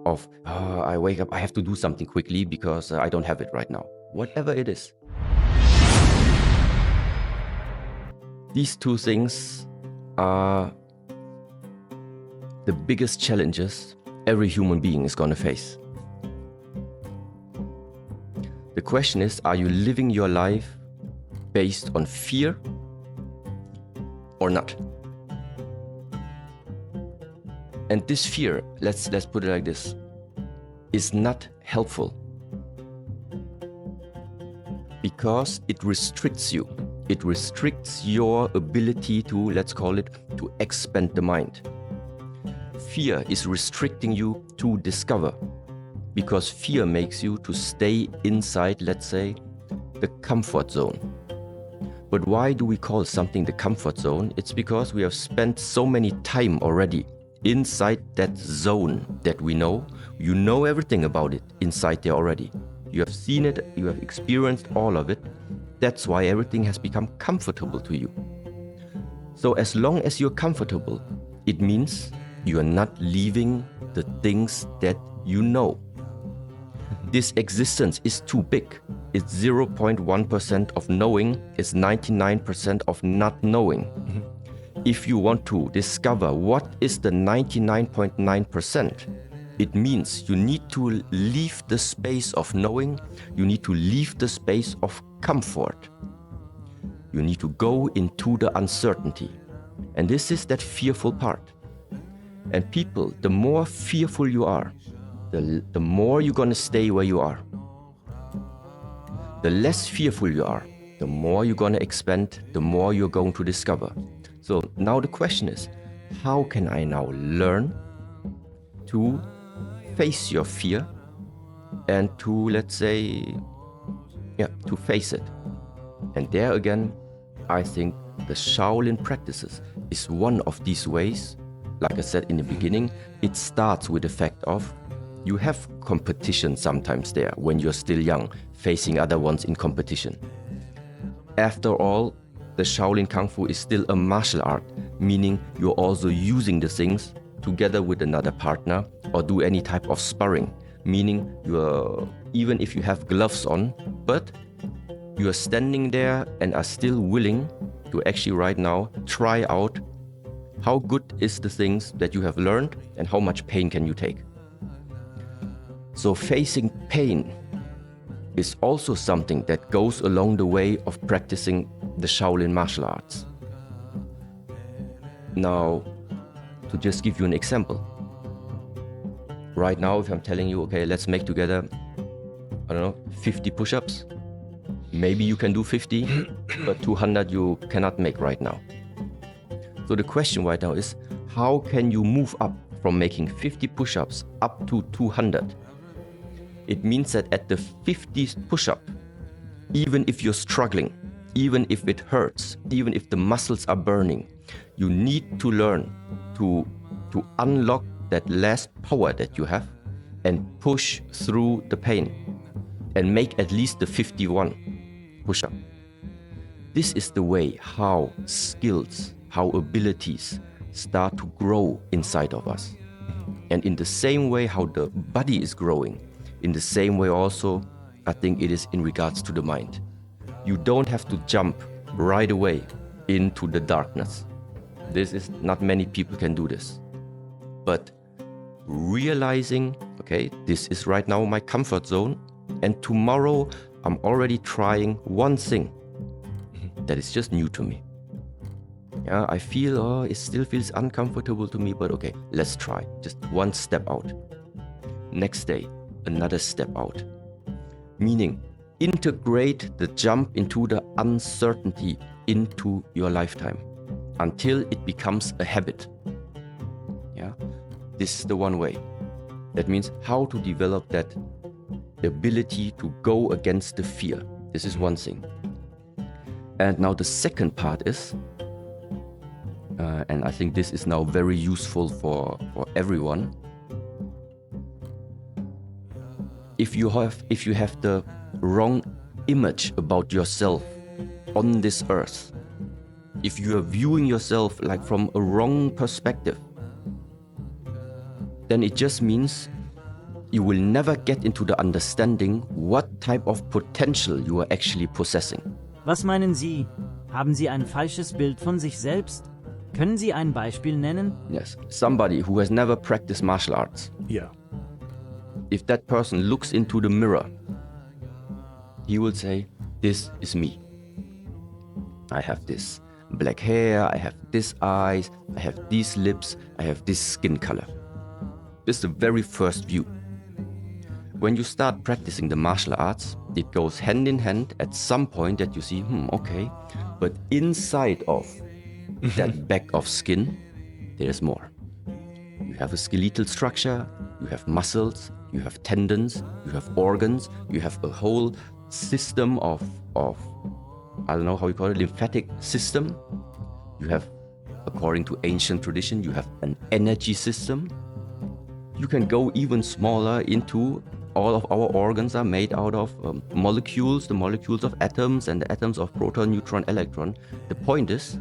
of, I wake up, I have to do something quickly because I don't have it right now. Whatever it is. These two things are the biggest challenges every human being is going to face. The question is, are you living your life based on fear or not? And this fear, let's put it like this, is not helpful because it restricts you. It restricts your ability to, let's call it, to expand the mind. Fear is restricting you to discover because fear makes you to stay inside, let's say, the comfort zone. But why do we call something the comfort zone? It's because we have spent so many time already inside that zone that we know. You know everything about it inside there already. You have seen it, you have experienced all of it. That's why everything has become comfortable to you. So as long as you're comfortable, it means you are not leaving the things that you know. This existence is too big. It's 0.1% of knowing, it's 99% of not knowing. If you want to discover what is the 99.9%, it means you need to leave the space of knowing, you need to leave the space of comfort. You need to go into the uncertainty. And this is that fearful part. And people, the more fearful you are, the more you're going to stay where you are. The less fearful you are, the more you're going to expand, the more you're going to discover. So now the question is, how can I now learn to face your fear and to, let's say, to face it? And there again, I think the Shaolin practices is one of these ways. Like I said in the beginning, it starts with the fact of you have competition sometimes there when you're still young, facing other ones in competition. After all, the Shaolin Kung Fu is still a martial art, meaning you're also using the things together with another partner or do any type of sparring, meaning you're, even if you have gloves on, but you are standing there and are still willing to actually right now try out how good is the things that you have learned and how much pain can you take. So facing pain is also something that goes along the way of practicing the Shaolin martial arts. Now, to just give you an example. Right now, if I'm telling you, okay, let's make together, 50 push-ups. Maybe you can do 50, but 200 you cannot make right now. So the question right now is, how can you move up from making 50 push-ups up to 200? It means that at the 50th push-up, even if you're struggling, even if it hurts, even if the muscles are burning, you need to learn to unlock that last power that you have and push through the pain and make at least the 51 push-up. This is the way how skills, how abilities start to grow inside of us. And in the same way how the body is growing, in the same way also, I think it is in regards to the mind. You don't have to jump right away into the darkness. This is not many people can do this. But realizing, okay, this is right now my comfort zone, and tomorrow I'm already trying one thing that is just new to me. Yeah, I feel, it still feels uncomfortable to me, but okay, let's try. Just one step out. Next day, another step out. Meaning, integrate the jump into the uncertainty into your lifetime until it becomes a habit. Yeah, this is the one way. That means how to develop that ability to go against the fear. This is one thing. And now the second part is, and I think this is now very useful for everyone. If you have the wrong image about yourself on this earth, if you are viewing yourself like from a wrong perspective, then it just means you will never get into the understanding what type of potential you are actually possessing. Was meinen Sie? Haben Sie ein falsches Bild von sich selbst? Können Sie ein Beispiel nennen? Yes, somebody who has never practiced martial arts. Yeah. If that person looks into the mirror, he will say, this is me. I have this black hair, I have this eyes, I have these lips, I have this skin color. This is the very first view. When you start practicing the martial arts, it goes hand in hand at some point that you see, okay, but inside of that bag of skin, there's more. You have a skeletal structure, you have muscles, you have tendons, you have organs, you have a whole system of I don't know how you call it, lymphatic system. You have, according to ancient tradition, you have an energy system. You can go even smaller into all of our organs are made out of molecules, the molecules of atoms and the atoms of proton, neutron, electron. The point is,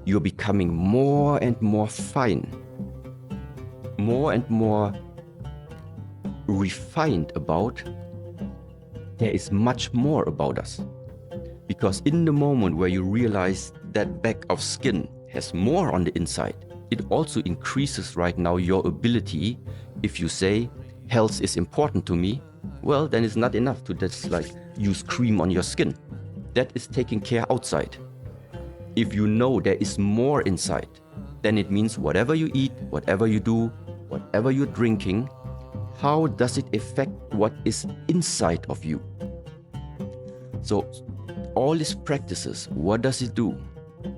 you're becoming more and more fine, more and more refined about there is much more about us. Because in the moment where you realize that bag of skin has more on the inside, it also increases right now your ability. If you say, health is important to me, well, then it's not enough to just like use cream on your skin. That is taking care outside. If you know there is more inside, then it means whatever you eat, whatever you do, whatever you're drinking, how does it affect what is inside of you? So all these practices, what does it do?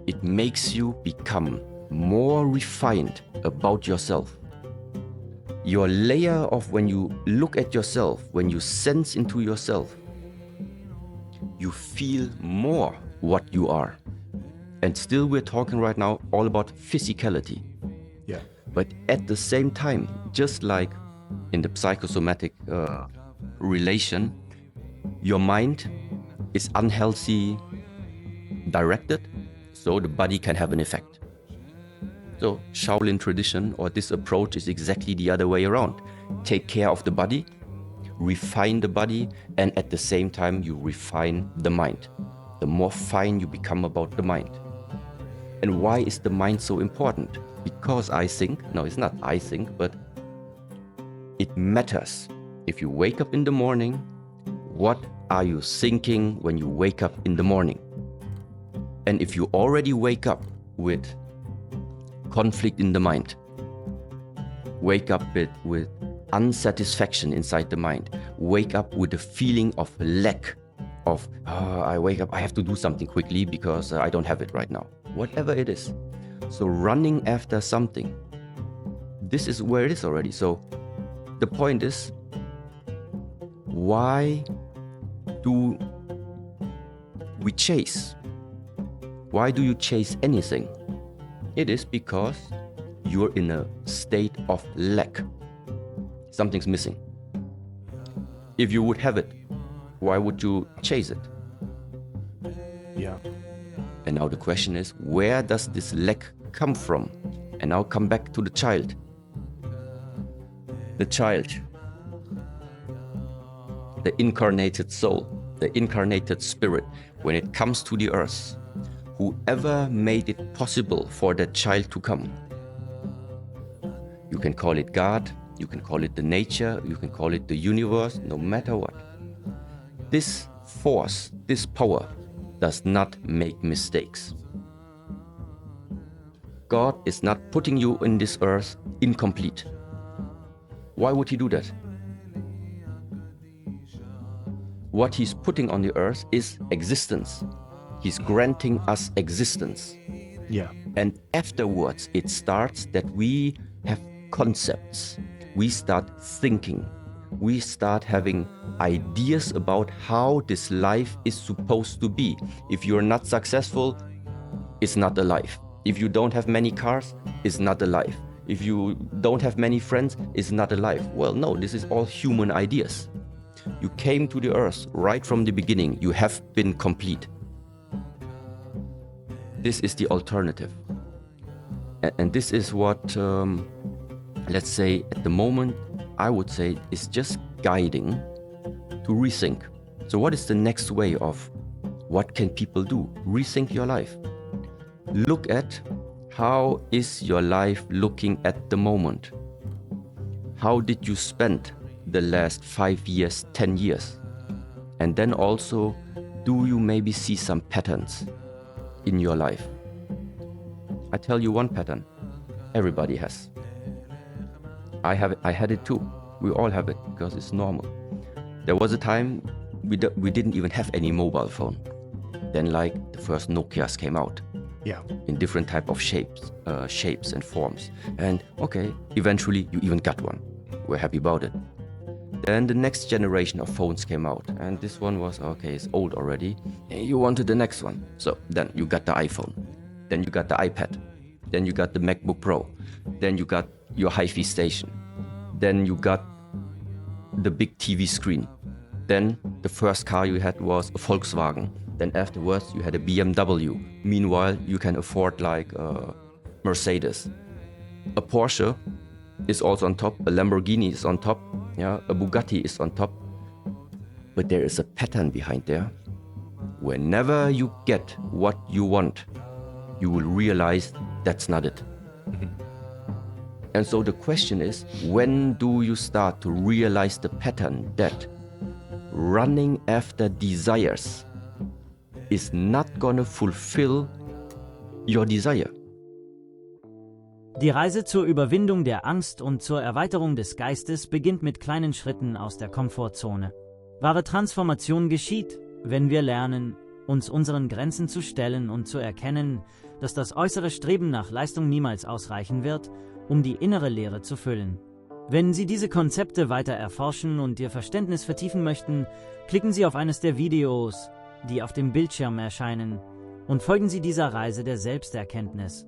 It makes you become more refined about yourself. Your layer of when you look at yourself, when you sense into yourself, you feel more what you are. And still we're talking right now all about physicality. Yeah. But at the same time, just like in the psychosomatic relation, your mind is unhealthy directed, so the body can have an effect. So Shaolin tradition or this approach is exactly the other way around. Take care of the body, refine the body, and at the same time you refine the mind. The more fine you become about the mind. And why is the mind so important? Because I think, no, it's not I think, but it matters. If you wake up in the morning, what are you thinking when you wake up in the morning? And if you already wake up with conflict in the mind, wake up with unsatisfaction inside the mind, wake up with a feeling of lack of, I wake up, I have to do something quickly because I don't have it right now. Whatever it is. So running after something, this is where it is already. So the point is, why do we chase? Why do you chase anything? It is because you're in a state of lack. Something's missing. If you would have it, why would you chase it? Yeah. And now the question is, where does this lack come from? And now come back to the child. The child, the incarnated soul, the incarnated spirit, when it comes to the earth, whoever made it possible for that child to come, you can call it God, you can call it the nature, you can call it the universe, no matter what. This force, this power, does not make mistakes. God is not putting you in this earth incomplete. Why would he do that? What he's putting on the earth is existence. He's granting us existence. Yeah. And afterwards, it starts that we have concepts. We start thinking. We start having ideas about how this life is supposed to be. If you're not successful, it's not a life. If you don't have many cars, it's not a life. If you don't have many friends, it's not a life. Well, no, this is all human ideas. You came to the earth right from the beginning. You have been complete. This is the alternative. And this is what, let's say, at the moment, I would say, is just guiding to rethink. So what is the next way of what can people do? Rethink your life. Look at how is your life looking at the moment? How did you spend the last 5 years, 10 years? And then also, do you maybe see some patterns in your life? I tell you one pattern. Everybody has. I had it too. We all have it because it's normal. There was a time we didn't even have any mobile phone. Then like the first Nokias came out. Yeah. In different type of shapes and forms. And okay, eventually you even got one. We're happy about it. Then the next generation of phones came out, and this one was, okay, it's old already. And you wanted the next one. So then you got the iPhone. Then you got the iPad. Then you got the MacBook Pro. Then you got your hi-fi station. Then you got the big TV screen. Then the first car you had was a Volkswagen. Then afterwards you had a BMW. Meanwhile, you can afford like a Mercedes. A Porsche is also on top. A Lamborghini is on top. Yeah, a Bugatti is on top. But there is a pattern behind there. Whenever you get what you want, you will realize that's not it. And so the question is, when do you start to realize the pattern that running after desires is not gonna fulfill your desire? Die Reise zur Überwindung der Angst und zur Erweiterung des Geistes beginnt mit kleinen Schritten aus der Komfortzone. Wahre Transformation geschieht, wenn wir lernen, uns unseren Grenzen zu stellen und zu erkennen, dass das äußere Streben nach Leistung niemals ausreichen wird, um die innere Leere zu füllen. Wenn Sie diese Konzepte weiter erforschen und Ihr Verständnis vertiefen möchten, klicken Sie auf eines der Videos, die auf dem Bildschirm erscheinen, und folgen Sie dieser Reise der Selbsterkenntnis.